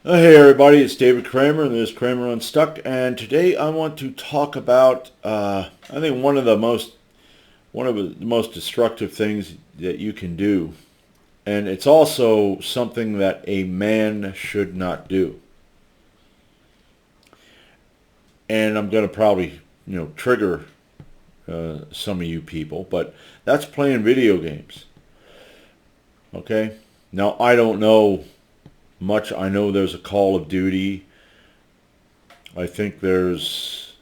Hey everybody, it's David Kramer and this is Kramer Unstuck, and today I want to talk about I think one of the most destructive things that you can do, and it's also something that a man should not do. And I'm going to probably trigger some of you people, but that's playing video games. Okay, now I don't know much. I know there's a Call of Duty. I think there's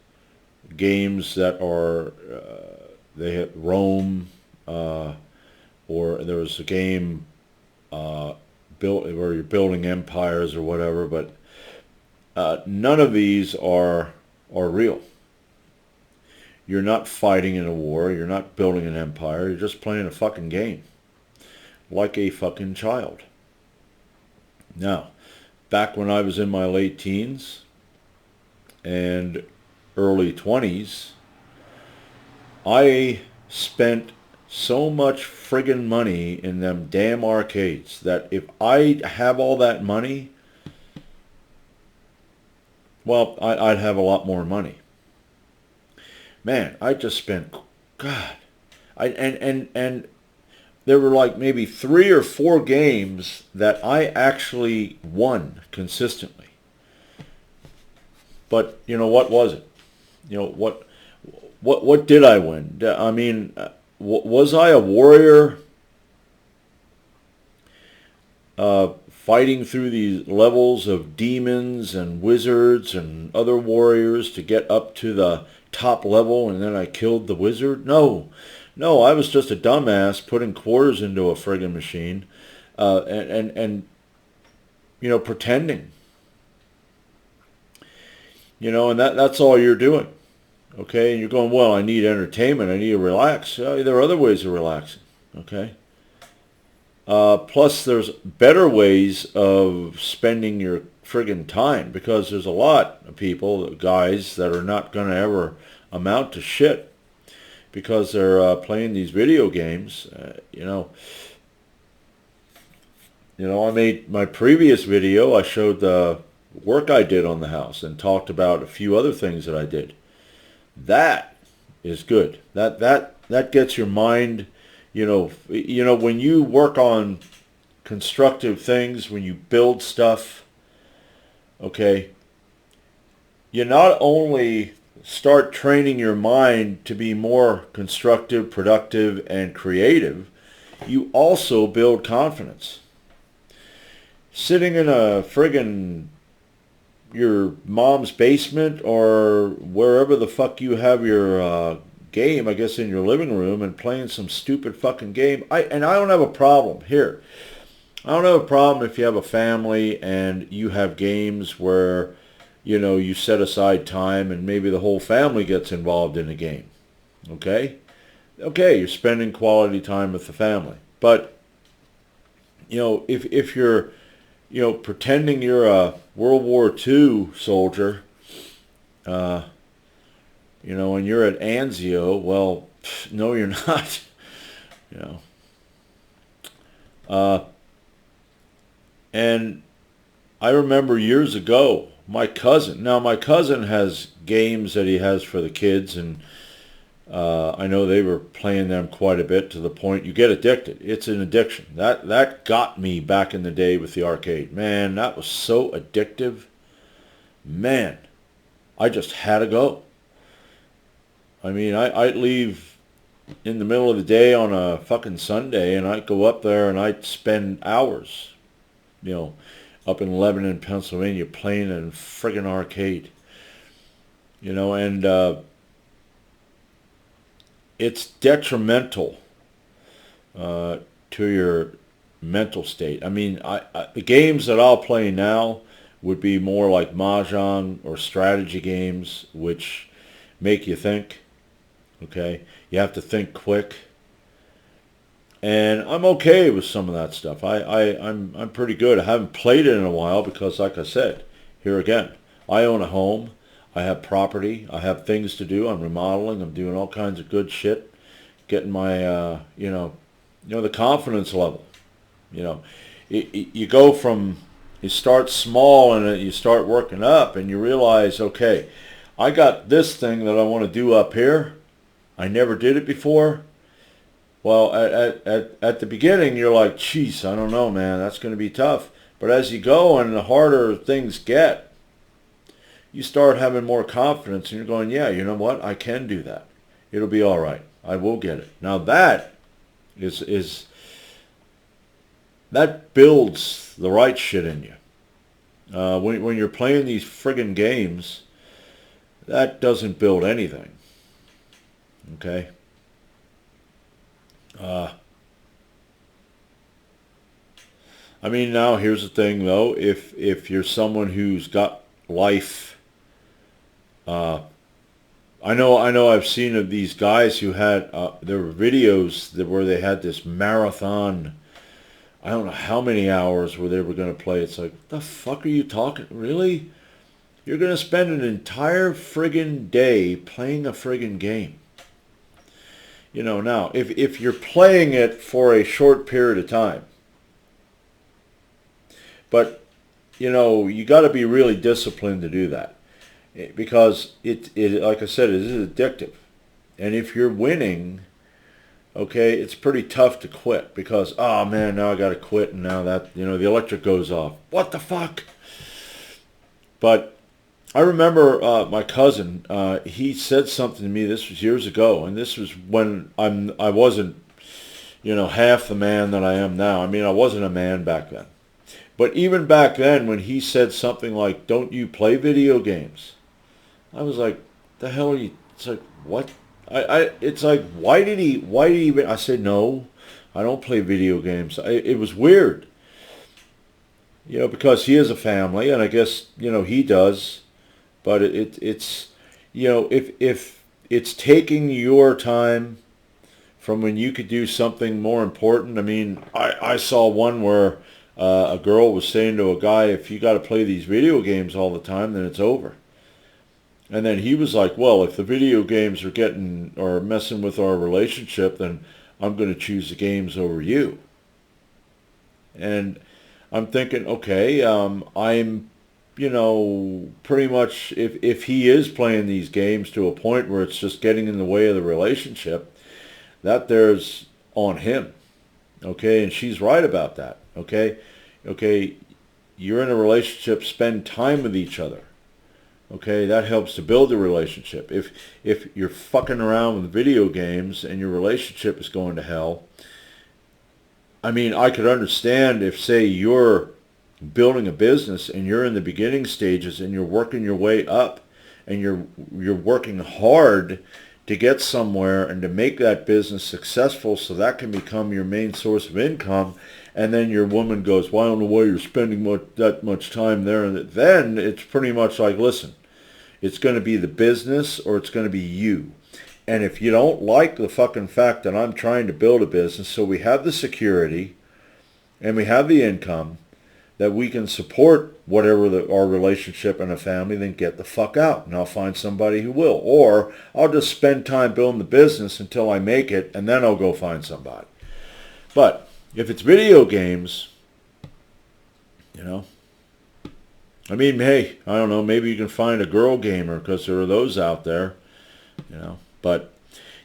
games that are they hit Rome, uh, or there was a game uh, built where you're building empires or whatever. But none of these are real. You're not fighting in a war. You're not building an empire. You're just playing a fucking game, like a fucking child. Now, back when I was in my late teens and early 20s, I spent so much friggin' money in them damn arcades that if I have all that money, well, I'd have a lot more money. Man, I just spent, God, and there were like maybe 3 or 4 games that I actually won consistently. But what was it? You know what did I win? I mean, was I a warrior fighting through these levels of demons and wizards and other warriors to get up to the top level and then I killed the wizard? No. No, I was just a dumbass putting quarters into a friggin' machine and pretending. And that's all you're doing. Okay? And you're going, well, I need entertainment. I need to relax. There are other ways of relaxing. Okay? Plus, there's better ways of spending your friggin' time because there's a lot of people, guys, that are not going to ever amount to shit because they're playing these video games. I made my previous video. I showed the work I did on the house and talked about a few other things that I did. That is good. That gets your mind. When you work on constructive things, when you build stuff, okay, you not only start training your mind to be more constructive, productive, and creative, you also build confidence. Sitting in a friggin' your mom's basement or wherever the fuck you have your game, I guess in your living room, and playing some stupid fucking game. I don't have a problem here. I don't have a problem if you have a family and you have games where you set aside time and maybe the whole family gets involved in a game. Okay? Okay, you're spending quality time with the family. But if you're pretending you're a World War II soldier, uh, and you're at Anzio, well, no, you're not. You know, uh, and I remember years ago, my cousin has games that he has for the kids, and I know they were playing them quite a bit to the point you get addicted. It's an addiction. That got me back in the day with the arcade. Man, that was so addictive. Man, I just had to go. I mean, I'd leave in the middle of the day on a fucking Sunday, and I'd go up there and I'd spend hours, you know, up in Lebanon, Pennsylvania, playing in a friggin' arcade. And it's detrimental uh, to your mental state. I mean, the games that I'll play now would be more like mahjong or strategy games, which make you think. Okay, you have to think quick, and I'm okay with some of that stuff. I'm pretty good. I haven't played it in a while because, like I said, here again, I own a home. I have property. I have things to do. I'm remodeling. I'm doing all kinds of good shit. Getting my, the confidence level. You know, you go from you start small and you start working up, and you realize, okay, I got this thing that I want to do up here. I never did it before. Well, at the beginning, you're like, geez, I don't know, man, that's going to be tough. But as you go and the harder things get, you start having more confidence, and you're going, yeah, you know what? I can do that. It'll be all right. I will get it. Now that that builds the right shit in you. When you're playing these friggin' games, that doesn't build anything. Okay? I mean, now here's the thing, though. If you're someone who's got life, I know I've seen of these guys who had there were videos where they had this marathon. I don't know how many hours where they were going to play. It's like, what the fuck are you talking? Really? You're going to spend an entire friggin' day playing a friggin' game. You know, now, if you're playing it for a short period of time, but, you know, you got to be really disciplined to do that. Because it like I said, it is addictive. And if you're winning, okay, it's pretty tough to quit because, oh man, now I got to quit, and now that, you know, the electric goes off. What the fuck? But I remember my cousin, he said something to me, this was years ago, and this was when I wasn't, you know, half the man that I am now. I mean, I wasn't a man back then. But even back then, when he said something like, don't you play video games? I was like, the hell are you, it's like, what? It's like, why did he even, I said, no, I don't play video games. It was weird. You know, because he has a family, and I guess, you know, he does. But it's, you know, if it's taking your time from when you could do something more important. I mean, I saw one where a girl was saying to a guy, if you got to play these video games all the time, then it's over. And then he was like, well, if the video games are getting or messing with our relationship, then I'm going to choose the games over you. And I'm thinking, okay, I'm, you know, pretty much, if he is playing these games to a point where it's just getting in the way of the relationship, that there's on him. Okay, and she's right about that. Okay, you're in a relationship, spend time with each other. Okay, that helps to build the relationship. If you're fucking around with video games and your relationship is going to hell, I mean, I could understand if, say, you're building a business and you're in the beginning stages and you're working your way up and you're working hard to get somewhere and to make that business successful so that can become your main source of income, and then your woman goes, well, I don't know why you're spending that much time there, and then it's pretty much like, listen, it's going to be the business or it's going to be you. And if you don't like the fucking fact that I'm trying to build a business so we have the security and we have the income that we can support whatever our relationship and a family, then get the fuck out and I'll find somebody who will. Or I'll just spend time building the business until I make it, and then I'll go find somebody. But if it's video games, you know, I mean, hey, I don't know, maybe you can find a girl gamer because there are those out there, you know. But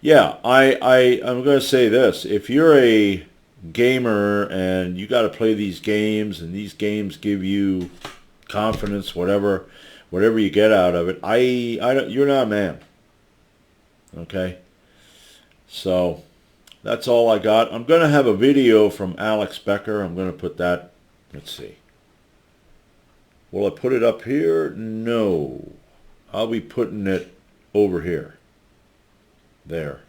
yeah, I'm going to say this. If you're a gamer and you got to play these games and these games give you confidence, whatever you get out of it, you're not a man. Okay? So that's all I got. I'm going to have a video from Alex Becker. I'm going to put that, let's see. Will I put it up here? No. I'll be putting it over here. There.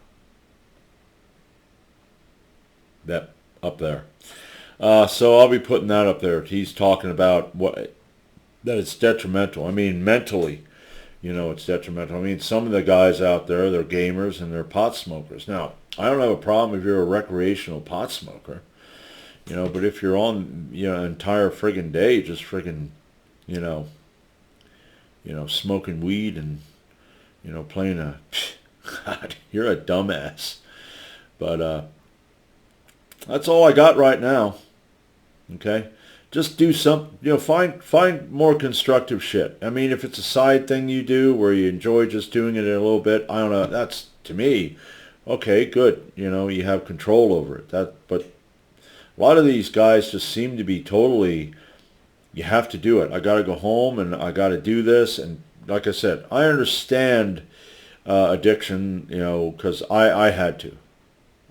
That up there. So I'll be putting that up there. He's talking about that it's detrimental. I mean, mentally, you know, it's detrimental. I mean, some of the guys out there, they're gamers and they're pot smokers. Now, I don't have a problem if you're a recreational pot smoker, you know, but if you're on, you know, an entire friggin' day just friggin', you know, smoking weed and, you know, playing God, you're a dumbass. But that's all I got right now. Okay? just do some, find more constructive shit. I mean, if it's a side thing you do where you enjoy just doing it a little bit, I don't know, that's, to me, okay, good. You have control over it. But a lot of these guys just seem to be totally, you have to do it. I got to go home and I got to do this. And like I said, I understand addiction, because I had to.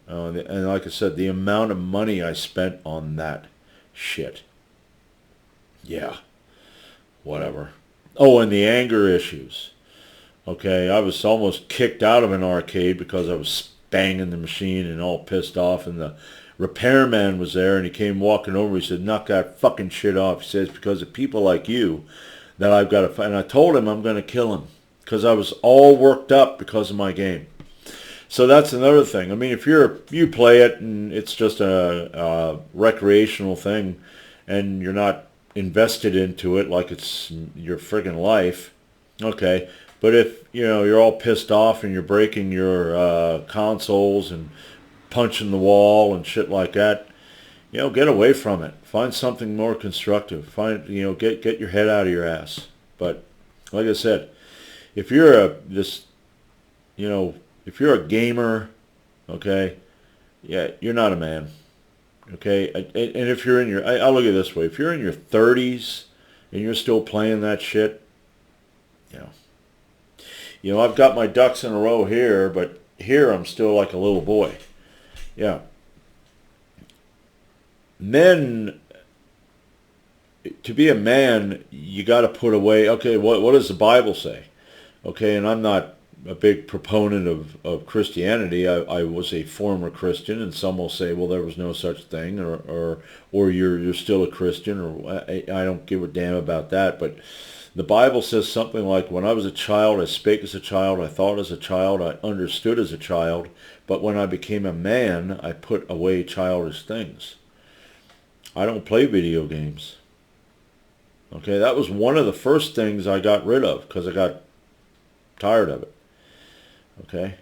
And like I said, the amount of money I spent on that shit. Yeah, whatever. Oh, and the anger issues. Okay, I was almost kicked out of an arcade because I was banging the machine and all pissed off, and the repairman was there, and he came walking over. He said, knock that fucking shit off. He says, because of people like you that I've got to fight. And I told him I'm going to kill him because I was all worked up because of my game. So that's another thing. I mean, if you play it and it's just a recreational thing and you're not invested into it like it's your friggin' life, okay. But if, you're all pissed off and you're breaking your consoles and punching the wall and shit like that, get away from it. Find something more constructive. Get your head out of your ass. But like I said, if you're if you're a gamer, okay, yeah, you're not a man, okay? And if you're I'll look at it this way. If you're in your 30s and you're still playing that shit, I've got my ducks in a row here, but here I'm still like a little boy. Yeah. Men, to be a man, you got to put away, okay, what does the Bible say? Okay, and I'm not a big proponent of Christianity. I was a former Christian, and some will say, well, there was no such thing, or you're still a Christian, or I don't give a damn about that. But the Bible says something like, when I was a child, I spake as a child, I thought as a child, I understood as a child, but when I became a man, I put away childish things. I don't play video games. Okay, that was one of the first things I got rid of because I got tired of it. Okay,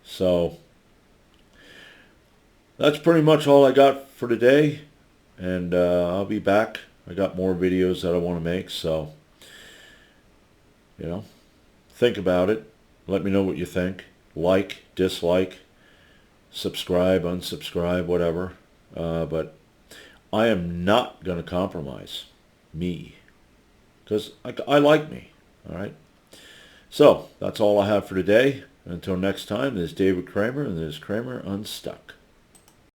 so that's pretty much all I got for today, and I'll be back. I got more videos that I want to make, so think about it. Let me know what you think. Like, dislike, subscribe, unsubscribe, whatever. But I am not going to compromise me, because I like me. All right. So that's all I have for today. Until next time, this is David Kramer, and this is Kramer Unstuck.